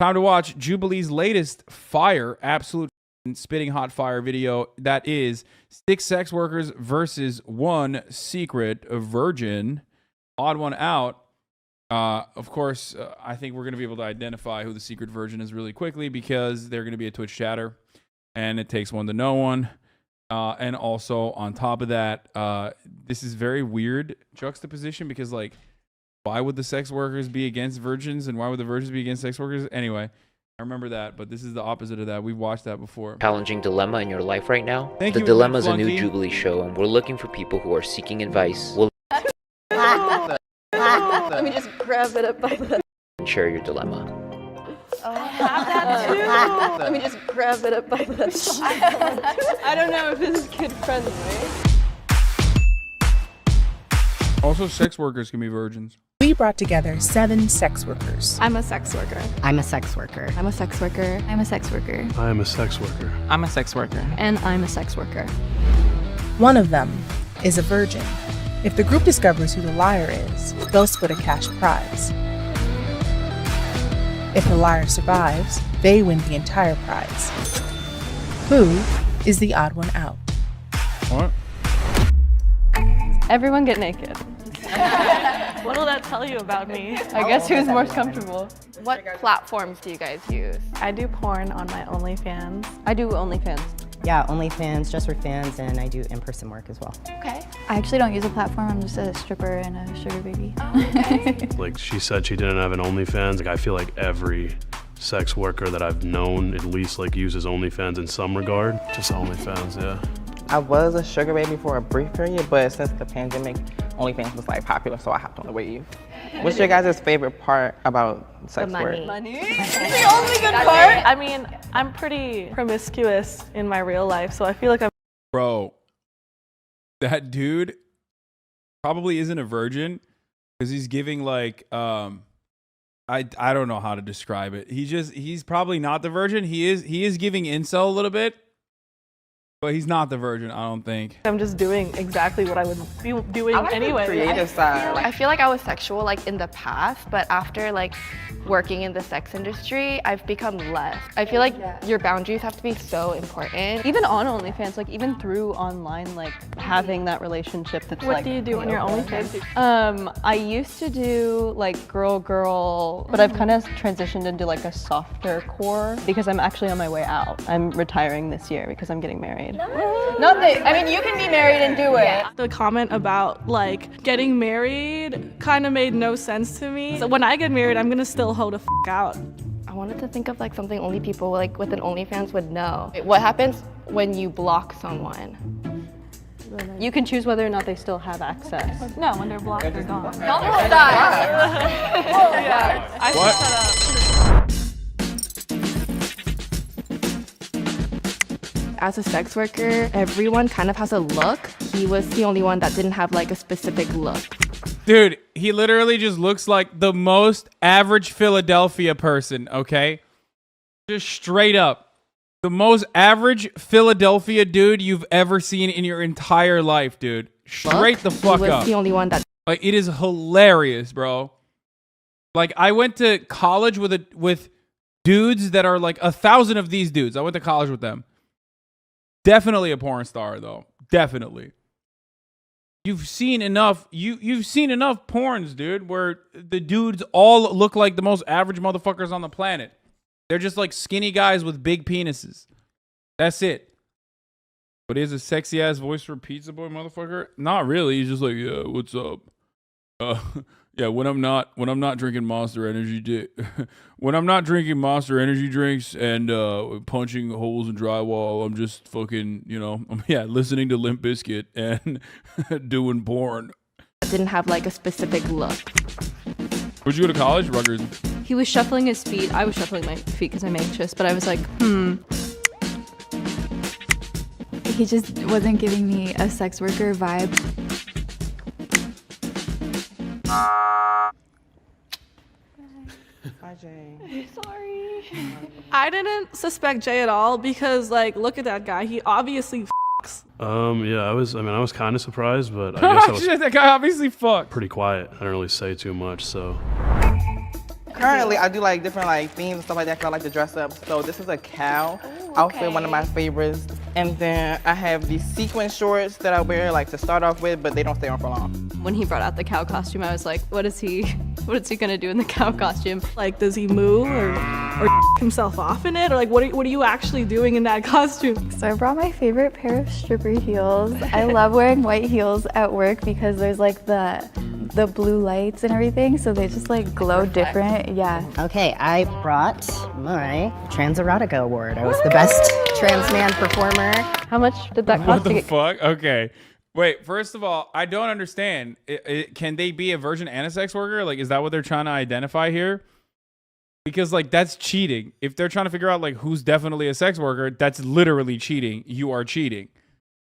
Time to watch Jubilee's latest fire, absolute spitting hot fire video. That is 6 sex workers versus 1 secret virgin. Odd one out. Of course, I think we're going to be able to identify who the secret virgin is really quickly because they're going to be a Twitch chatter, and it takes one to know one. And also, on top of that, this is very weird juxtaposition because, like, why would the sex workers be against virgins and why would the virgins be against sex workers? Anyway, I remember that, but this is the opposite of that. We've watched that before. Challenging dilemma in your life right now? Thank the you, Dilemma is a new Flunky. Jubilee show, and we're looking for people who are seeking advice. We'll Let me just grab it up by the... share your dilemma. Oh, I have that too. Let me just grab it up by the... I don't know if this is kid friendly. Also, sex workers can be virgins. We brought together 7 sex workers. I'm a sex worker. I'm a sex worker. I'm a sex worker. I'm a sex worker. I am a sex worker. I'm a sex worker. And I'm a sex worker. One of them is a virgin. If the group discovers who the liar is, they'll split a cash prize. If the liar survives, they win the entire prize. Who is the odd one out? What? Everyone get naked. What will that tell you about me? I guess who's more comfortable. What platforms do you guys use? I do porn on my OnlyFans. I do OnlyFans. Yeah, OnlyFans, just for fans, and I do in-person work as well. Okay. I actually don't use a platform. I'm just a stripper and a sugar baby. Oh, okay. Like she said she didn't have an OnlyFans. Like I feel like every sex worker that I've known at least like uses OnlyFans in some regard. Just OnlyFans, yeah. I was a sugar baby for a brief period, but since the pandemic, OnlyFans was like popular, so I hopped on the wave. What's your guys' favorite part about sex work? Money. The only good part? I mean, I'm pretty promiscuous in my real life, so I feel like I'm... Bro, that dude probably isn't a virgin because he's giving like, I don't know how to describe it. He's probably not the virgin. He is giving incel a little bit. But he's not the virgin, I don't think. I'm just doing exactly what I would be doing anyway. Creative side. I feel like I was sexual like in the past, but after like working in the sex industry, I've become less. I feel like your boundaries have to be so important. Even on OnlyFans, like even through online, like having that relationship that's What like... do you do on your OnlyFans? I used to do like girl, but I've kind of transitioned into like a softer core because I'm actually on my way out. I'm retiring this year because I'm getting married. Not that, I mean, you can be married and do it. The comment about like getting married kind of made no sense to me. So when I get married, I'm gonna still hold a out. I wanted to think of like something only people like with an OnlyFans would know. What happens when you block someone? You can choose whether or not they still have access. No, when they're blocked, they're gone. Don't hold that. Oh yeah, I What? set that up. As a sex worker, everyone kind of has a look. He was the only one that didn't have like a specific look. Dude, he literally just looks like the most average Philadelphia person, okay? Just straight up. The most average Philadelphia dude you've ever seen in your entire life, dude. Straight the fuck He was up. the only one that... Like, it is hilarious, bro. Like, I went to college with dudes that are like 1,000 of these dudes. I went to college with them. Definitely a porn star, though. Definitely. You've seen enough. You've seen enough porns, dude, where the dudes all look like the most average motherfuckers on the planet. They're just like skinny guys with big penises. That's it. But he has a sexy ass voice for Pizza Boy, motherfucker. Not really. He's just like, yeah, what's up? Yeah, when I'm not drinking Monster Energy, when I'm not drinking Monster Energy drinks and punching holes in drywall, I'm just fucking, listening to Limp Bizkit and doing porn. didn't have like a specific look. Where'd you go to college? Rutgers. He was shuffling his feet. I was shuffling my feet because I'm anxious, but I was like, He just wasn't giving me a sex worker vibe. Hi, Jay. Sorry. I didn't suspect Jay at all because, like, look at that guy. He obviously f***s. Yeah, I was kind of surprised, but I guess I was Shit, that guy obviously fucked. pretty quiet. I didn't really say too much, so. Currently, I do like different like themes and stuff like that because I like to dress up. So this is a cow outfit, one of my favorites. And then I have these sequin shorts that I wear like to start off with, but they don't stay on for long. When he brought out the cow costume, I was like, what is he gonna do in the cow costume? Like, does he move or himself off in it? Or like, what are you actually doing in that costume? So I brought my favorite pair of stripper heels. I love wearing white heels at work because there's like the blue lights and everything, so they just like glow different. Yeah. Okay, I brought my Trans Erotica Award. I was the best trans man performer. How much did that cost? What the fuck? Okay. Wait, first of all, I don't understand. Can they be a virgin and a sex worker? Like, is that what they're trying to identify here? Because, like, that's cheating. If they're trying to figure out, like, who's definitely a sex worker, that's literally cheating. You are cheating.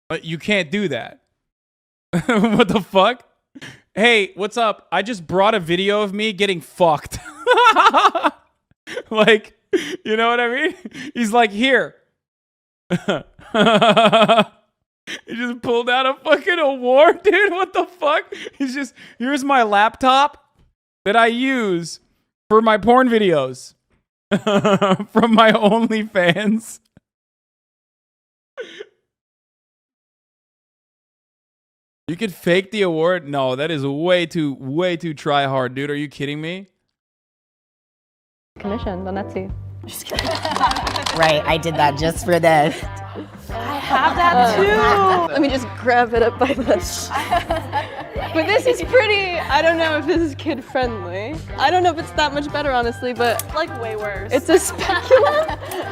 But you can't do that. What the fuck? Hey, what's up? I just brought a video of me getting fucked. Like, you know what I mean? He's like, here. He just pulled out a fucking award, dude. What the fuck? He's just, here's my laptop that I use for my porn videos from my OnlyFans. You could fake the award? No, that is way too try hard, dude. Are you kidding me? Commissioned on Etsy. Just kidding. Right, I did that just for this. I have that too. Let me just grab it up by this. But this is pretty. I don't know if this is kid friendly. I don't know if it's that much better, honestly, but Like way worse. it's a speculum.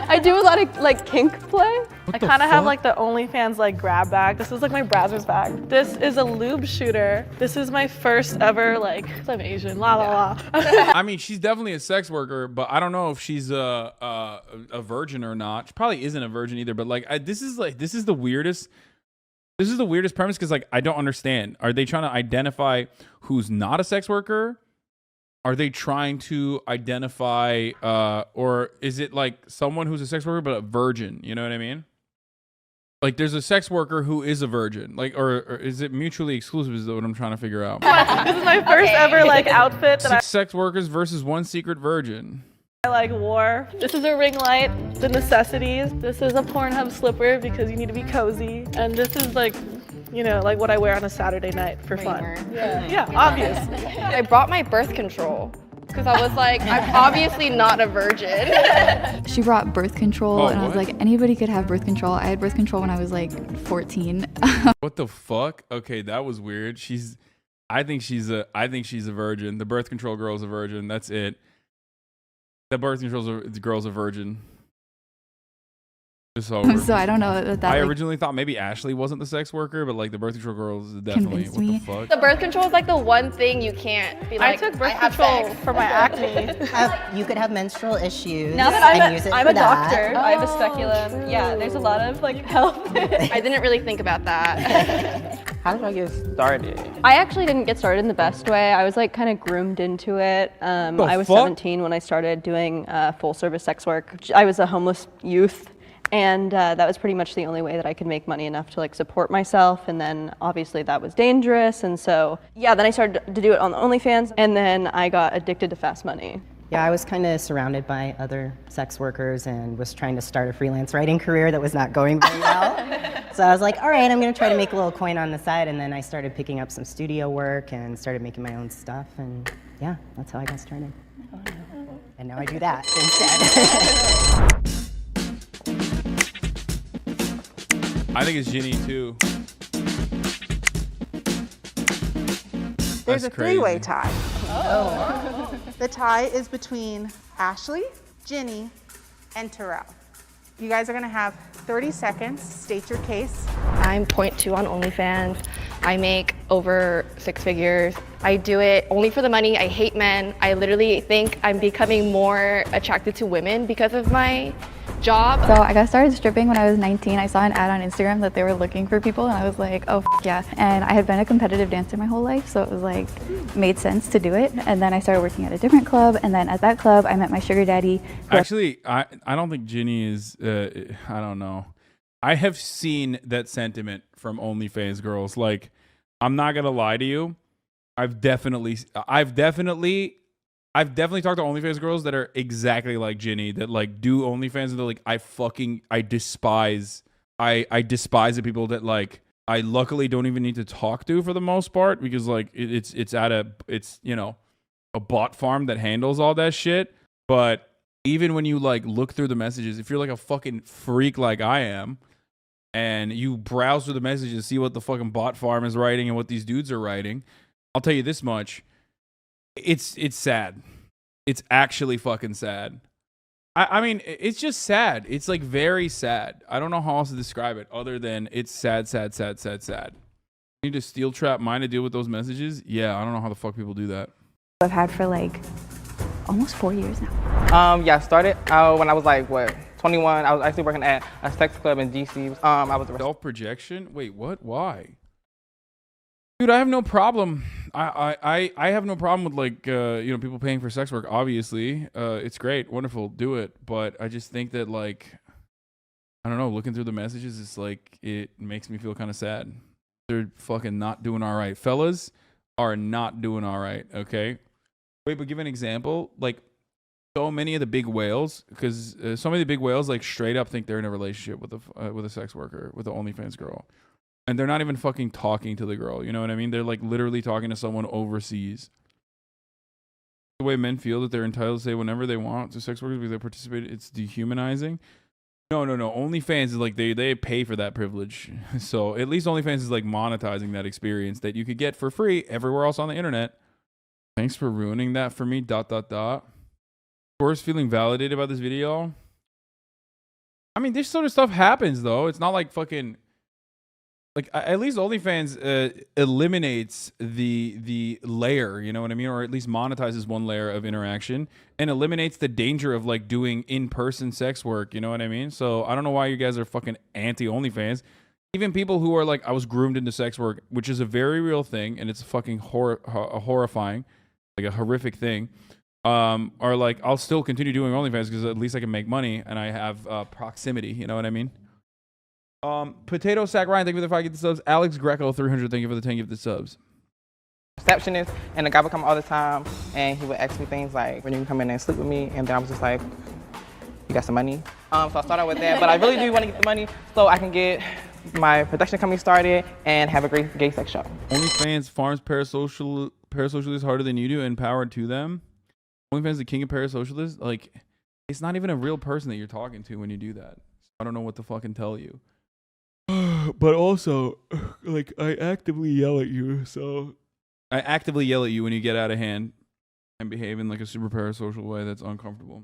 I do a lot of like kink play. I kind of have like the OnlyFans like grab bag. This is like my browser's bag. This is a lube shooter. This is my first ever like, 'cause I'm Asian, la la la. I mean, she's definitely a sex worker, but I don't know if she's a virgin or not. She probably isn't a virgin either. But like, this is the weirdest. This is the weirdest premise because like I don't understand. Are they trying to identify who's not a sex worker? Are they trying to identify, or is it like someone who's a sex worker but a virgin? You know what I mean? Like, there's a sex worker who is a virgin, like, or is it mutually exclusive? Is what I'm trying to figure out. This is my first ever like outfit that Six sex workers versus one secret virgin. I like wore. This is a ring light, the necessities. This is a Pornhub slipper because you need to be cozy. And this is like, you know, like what I wear on a Saturday night for fun. Yeah, obvious. I brought my birth control because I was like, I'm obviously not a virgin. She brought birth control, Oh, and I was what? like, anybody could have birth control. I had birth control when I was like 14. What the fuck? Okay, that was weird. I think she's a virgin. The birth control girl's a virgin. That's it. The birth control girl's a virgin. It's over. So I don't know that I like, originally thought maybe Ashley wasn't the sex worker, but like the birth control girl is definitely. Convinced What the me. fuck? The birth control is like the one thing you can't be I like, took birth have control sex. for my acne. You could have menstrual issues. Now that and use it I'm for a that. doctor, I have a speculum. Yeah, there's a lot of like health. I didn't really think about that. How did I get started? I actually didn't get started in the best way. I was like kind of groomed into it. I was fuck? 17 when I started doing full service sex work. I was a homeless youth. And that was pretty much the only way that I could make money enough to like support myself. And then obviously that was dangerous. And so, yeah, then I started to do it on the OnlyFans. And then I got addicted to fast money. Yeah, I was kind of surrounded by other sex workers and was trying to start a freelance writing career that was not going very well. So I was like, all right, I'm going to try to make a little coin on the side. And then I started picking up some studio work and started making my own stuff. And yeah, that's how I got started. And now I do that instead. I think it's Ginny too. There's That's a three-way crazy. tie. Oh. The tie is between Ashley, Ginny, and Terrell. You guys are gonna have 30 seconds. State your case. I'm 0.2 on OnlyFans. I make over 6 figures. I do it only for the money. I hate men. I literally think I'm becoming more attracted to women because of my job. So I got started stripping when I was 19. I saw an ad on Instagram that they were looking for people, and I was like, oh, yeah. And I had been a competitive dancer my whole life, so it was like, made sense to do it. And then I started working at a different club, and then at that club, I met my sugar daddy. Actually, I don't think Ginny is. I don't know. I have seen that sentiment from OnlyFans girls. Like, I'm not gonna lie to you. I've definitely I've definitely talked to OnlyFans girls that are exactly like Ginny, that like do OnlyFans and they're like, I despise the people that like I luckily don't even need to talk to for the most part, because like it's you know, a bot farm that handles all that shit. But even when you like look through the messages, if you're like a fucking freak like I am, and you browse through the messages, see what the fucking bot farm is writing and what these dudes are writing, I'll tell you this much. It's sad. It's actually fucking sad. I mean, it's just sad. It's like very sad. I don't know how else to describe it other than it's sad. You need to steel trap mine to deal with those messages? Yeah, I don't know how the fuck people do that. I've had for like almost 4 years now. Yeah, I started when I was like, 21. I was actually working at a sex club in DC. I was self-projection? Wait, what? Why? Dude, I have no problem. I have no problem with like you know, people paying for sex work. Obviously, it's great, wonderful, do it. But I just think that like, I don't know, looking through the messages, it's like it makes me feel kind of sad. They're fucking not doing all right. Fellas are not doing all right. Okay. Wait, but give an example. Like, so many of the big whales, because so many of the big whales like straight up think they're in a relationship with a sex worker, with an OnlyFans girl. And they're not even fucking talking to the girl. You know what I mean? They're like literally talking to someone overseas. The way men feel that they're entitled to say whenever they want to sex workers because they participate, it's dehumanizing. No. OnlyFans is like they pay for that privilege. So at least OnlyFans is like monetizing that experience that you could get for free everywhere else on the internet. Thanks for ruining that for me. ... Of course, feeling validated about this video. I mean, this sort of stuff happens though. It's not like fucking. Like, at least OnlyFans eliminates the layer, you know what I mean? Or at least monetizes one layer of interaction and eliminates the danger of like doing in-person sex work, you know what I mean? So I don't know why you guys are fucking anti-OnlyFans. Even people who are like, I was groomed into sex work, which is a very real thing, and it's fucking horrifying, like a horrific thing, are like, I'll still continue doing OnlyFans because at least I can make money and I have proximity, you know what I mean? Potato Sack Ryan, thank you for the 5 gifted subs. Alex Greco 300, thank you for the 10 gifted subs. Receptionist, and the guy would come all the time, and he would ask me things like, when you can come in and sleep with me, and then I was just like, you got some money? So I started with that, but I really do want to get the money so I can get my production company started and have a great gay sex shop. OnlyFans farms parasocialists harder than you do, empowered to them. OnlyFans the king of parasocialists. Like, it's not even a real person that you're talking to when you do that. I don't know what to fucking tell you. But also, like, I actively yell at you, so I actively yell at you when you get out of hand and behave in like a super parasocial way that's uncomfortable.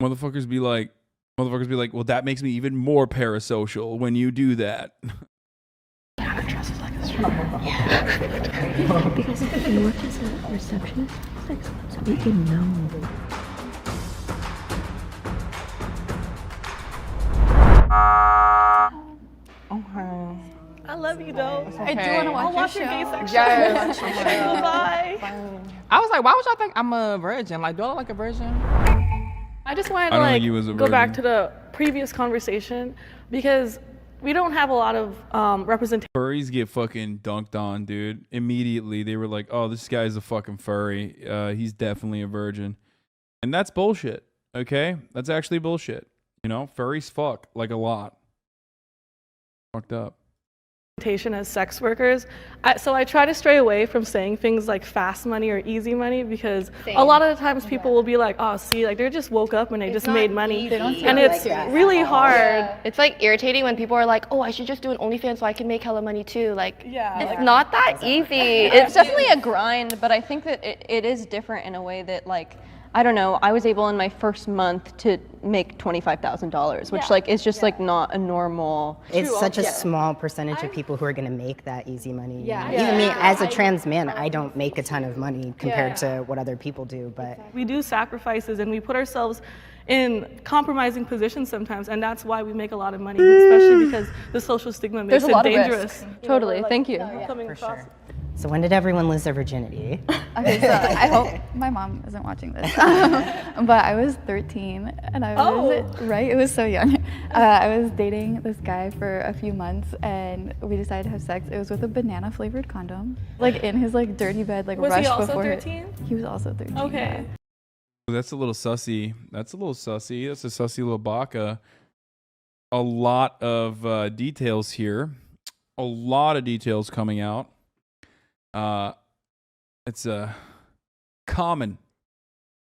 Motherfuckers be like, well, that makes me even more parasocial when you do that. Dresses like this. Yeah. Because if you work as a receptionist, so we can know. Okay. I love you though. Okay. I do want to watch your gay section. Yes. Bye. I was like, why would y'all think I'm a virgin? Like, do I look like a virgin? I just wanted to like go back to the previous conversation because we don't have a lot of representation. Furries get fucking dunked on, dude. Immediately, they were like, oh, this guy's a fucking furry. He's definitely a virgin. And that's bullshit, okay? That's actually bullshit. You know, furries fuck, like a lot. Fucked up. As sex workers, so I try to stray away from saying things like fast money or easy money because a lot of the times people will be like, oh, see, like they just woke up and they just made money, and it's really hard. Yeah. It's like irritating when people are like, oh, I should just do an OnlyFans so I can make hella money too. Like, it's not that easy. It's definitely a grind, but I think that it is different in a way that like, I don't know, I was able in my first month to make $25,000, which like is just like not a normal. It's such a small percentage of people who are going to make that easy money. Even me, as a trans man, I don't make a ton of money compared to what other people do. But we do sacrifices and we put ourselves in compromising positions sometimes, and that's why we make a lot of money, especially because the social stigma makes it dangerous. Totally, thank you. For sure. So when did everyone lose their virginity? Okay, so I hope my mom isn't watching this. But I was 13 and I was, right? It was so young. I was dating this guy for a few months and we decided to have sex. It was with a banana flavored condom. Like in his like dirty bed, like Was rushed he also before 13? He was also 13. Okay. Yeah. That's a little sussy. That's a little sussy. That's a sussy little baka. A lot of details here. A lot of details coming out. It's a common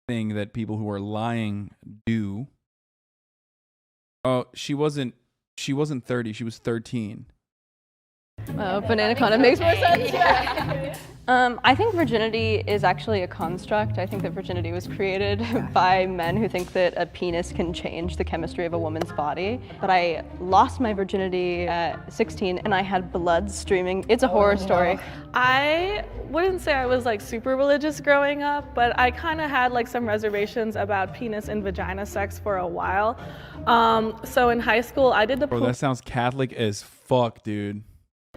thing that people who are lying do. Oh, she wasn't 30. She was 13. Oh, banana condom makes more sense. Yeah. I think virginity is actually a construct. I think that virginity was created by men who think that a penis can change the chemistry of a woman's body. But I lost my virginity at 16 and I had blood streaming. It's a horror story. I wouldn't say I was like super religious growing up, but I kind of had like some reservations about penis and vagina sex for a while. So in high school, I did the Bro, that sounds Catholic as fuck, dude.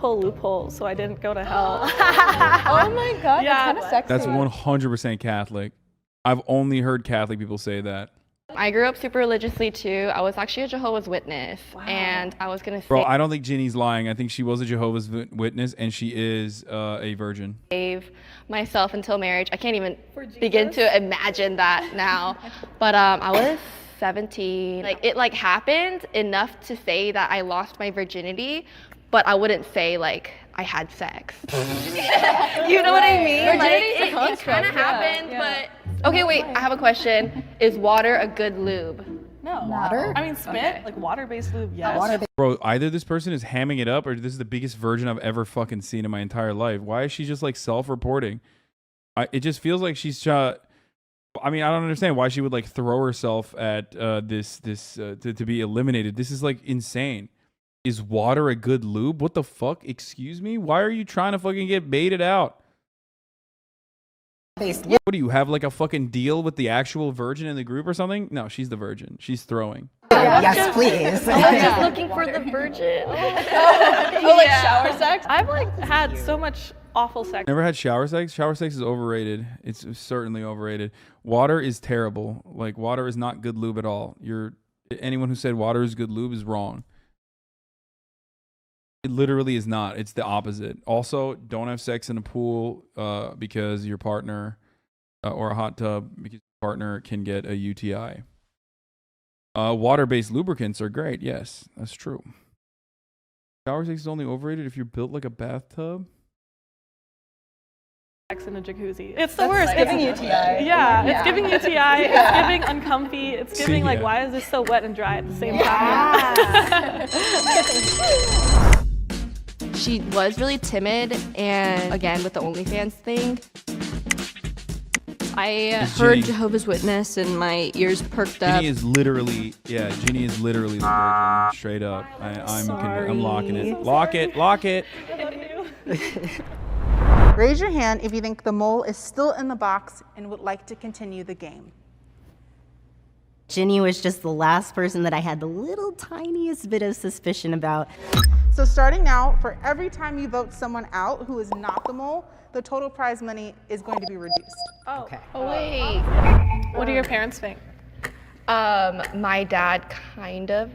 loophole, so I didn't go to hell. Oh my god, Yeah, that's kind of sexy. That's 100% Catholic. I've only heard Catholic people say that. I grew up super religiously too. I was actually a Jehovah's Witness, and I was gonna Bro, I don't think Ginny's lying. I think she was a Jehovah's Witness and she is a virgin. save myself until marriage. I can't even begin to imagine that now. But I was 17. Like it like happened enough to say that I lost my virginity, but I wouldn't say like I had sex. You know what I mean? Virginity's a Like, it construct, kind of yeah, happened, yeah. but okay, wait. I have a question. Is water a good lube? No. Water? I mean, spit, Okay. like water-based lube, yes. Bro, either this person is hamming it up or this is the biggest virgin I've ever fucking seen in my entire life. Why is she just like self-reporting? It just feels like she's I mean, I don't understand why she would like throw herself at to be eliminated. This is like insane. Is water a good lube? What the fuck? Excuse me? Why are you trying to fucking get baited out? What do you have, like a fucking deal with the actual virgin in the group or something? No, she's the virgin. She's throwing. Yes, please. I was just looking for the virgin. Oh, like shower sex? I've like had so much awful sex. Never had shower sex? Shower sex is overrated. It's certainly overrated. Water is terrible. Like, water is not good lube at all. Anyone who said water is good lube is wrong. It literally is not. It's the opposite. Also, don't have sex in a pool because your partner or a hot tub because your partner can get a UTI. Water-based lubricants are great. Yes, that's true. Shower sex is only overrated if you're built like a bathtub. Sex in a jacuzzi. It's the worst. It's giving UTI. Yeah, it's giving UTI. It's giving uncomfy. It's giving like, Yeah. why is this so wet and dry at the same time? She was really timid, and again with the OnlyFans thing. I Is heard Ginny- Jehovah's Witness and my ears perked up. Ginny is literally the virgin, straight up. I'm locking it. Lock it. Raise your hand if you think the mole is still in the box and would like to continue the game. Ginny was just the last person that I had the little tiniest bit of suspicion about. So starting now, for every time you vote someone out who is not the mole, the total prize money is going to be reduced. Oh. Okay. Oh wait. What do your parents think? My dad kind of.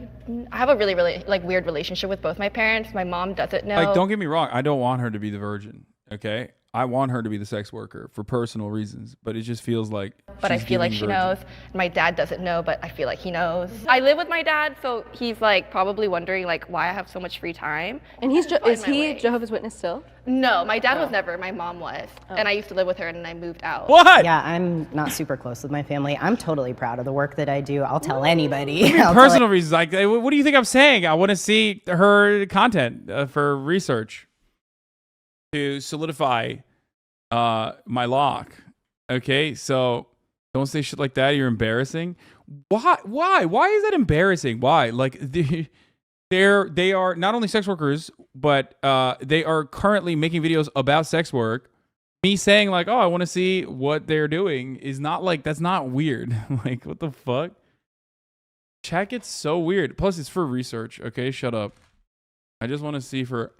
I have a really like weird relationship with both my parents. My mom doesn't know. Like, don't get me wrong. I don't want her to be the virgin. Okay, I want her to be the sex worker for personal reasons. But it just feels like. But I she's feel like giving she virgin. knows. My dad doesn't know, but I feel like he knows. I live with my dad, so he's like probably wondering like why I have so much free time. And is Find my he way. Jehovah's Witness still? No, my dad was never. My mom was, and I used to live with her, and then I moved out. What? Yeah, I'm not super close with my family. I'm totally proud of the work that I do. I'll tell anybody. I'll tell Personal reasons. Like, what do you think I'm saying? I want to see her content for research to solidify my lock. Okay, so don't say shit like that. You're embarrassing. Why is that embarrassing? Why? Like, they are not only sex workers, but they are currently making videos about sex work. Me saying like, oh, I want to see what they're doing is not like, that's not weird. Like, what the fuck? Chat gets so weird. Plus, it's for research. Okay, shut up. I just want to see for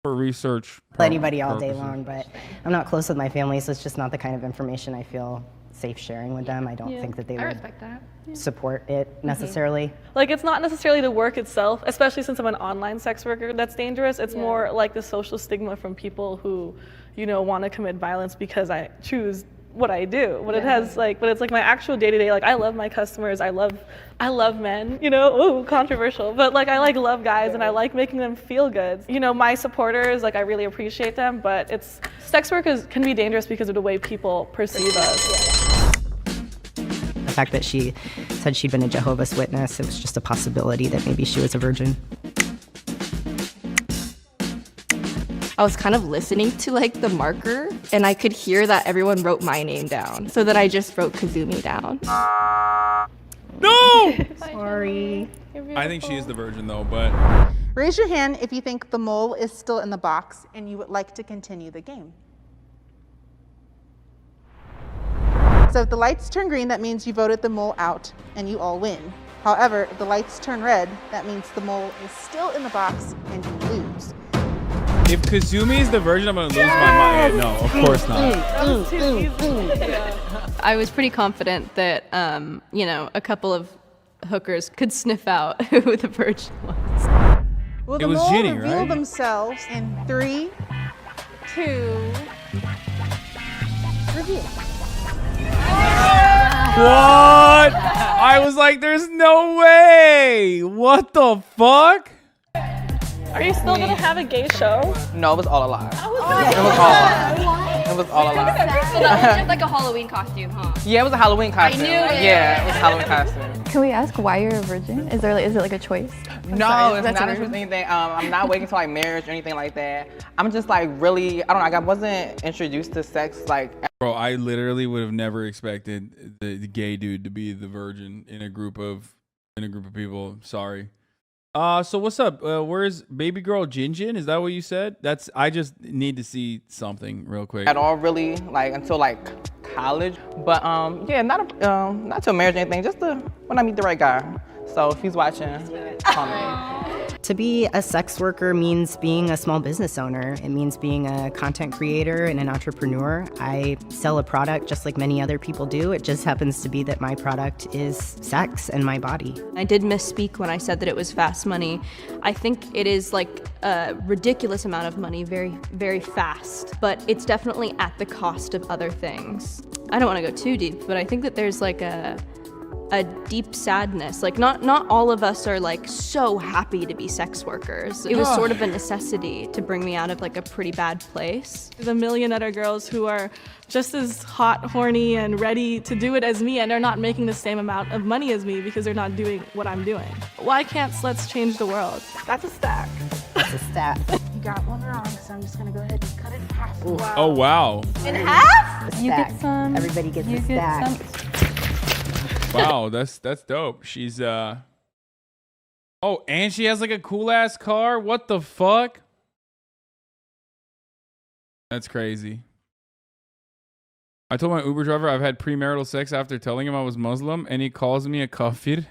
research. anybody all day purposes. long, but I'm not close with my family, so it's just not the kind of information I feel safe sharing with them. I don't think that they I would respect that. support it necessarily. Like, it's not necessarily the work itself, especially since I'm an online sex worker, that's dangerous. It's more like the social stigma from people who, you know, want to commit violence because I choose what I do. But it has like, but it's like my actual day-to-day, like I love my customers, I love men, you know, ooh, controversial, but like I like love guys and I like making them feel good. You know, my supporters, like I really appreciate them, but sex work can be dangerous because of the way people perceive us. The fact that she said she'd been a Jehovah's Witness, it was just a possibility that maybe she was a virgin. I was kind of listening to like the marker and I could hear that everyone wrote my name down. So then I just wrote Kazumi down. No! Sorry. I think she is the virgin though, but Raise your hand if you think the mole is still in the box and you would like to continue the game. So if the lights turn green, that means you voted the mole out and you all win. However, if the lights turn red, that means the mole is still in the box and you lose. if Kazumi is the virgin, I'm gonna lose my mind. No, of course not. I was pretty confident that, you know, a couple of hookers could sniff out who the virgin was. Will It the was mole Ginny, reveal right? themselves in 3, 2, reveal? What? I was like, there's no way. What the fuck? Are you still gonna have a gay show? No, it was all a lie. I was It was all a lie. It was all a lie. So that was just like a Halloween costume, huh? Yeah, it was a Halloween costume. knew it. Yeah, it was a Halloween costume. Can we ask why you're a virgin? Is it like a choice? No, sorry, it's that's not rude. a anything. I'm not waiting till like marriage or anything like that. I'm just like really, I don't know, like I wasn't introduced to sex like. Bro, I literally would have never expected the gay dude to be the virgin in a group of people. Sorry. So what's up? Where's baby girl Jinjin? Is that what you said? I just need to see something real quick. At all really, like until like college. But yeah, not till marriage or anything, just when I meet the right guy. So if he's watching, call me. To be a sex worker means being a small business owner. It means being a content creator and an entrepreneur. I sell a product just like many other people do. It just happens to be that my product is sex and my body. I did misspeak when I said that it was fast money. I think it is like a ridiculous amount of money, very, very fast, but it's definitely at the cost of other things. I don't want to go too deep, but I think that there's like a deep sadness. Like not all of us are like so happy to be sex workers. It was sort of a necessity to bring me out of like a pretty bad place. The million other girls who are just as hot, horny, and ready to do it as me and are not making the same amount of money as me because they're not doing what I'm doing. Why can't sluts change the world? That's a stack. It's a stat. You got one wrong, so I'm just gonna go ahead and cut it in half. Wow. Oh wow. In half? You get some. Everybody gets a stack. Wow, that's dope. She's oh, and she has like a cool ass car. What the fuck? That's crazy. I told my Uber driver I've had premarital sex after telling him I was Muslim, and he calls me a kafir.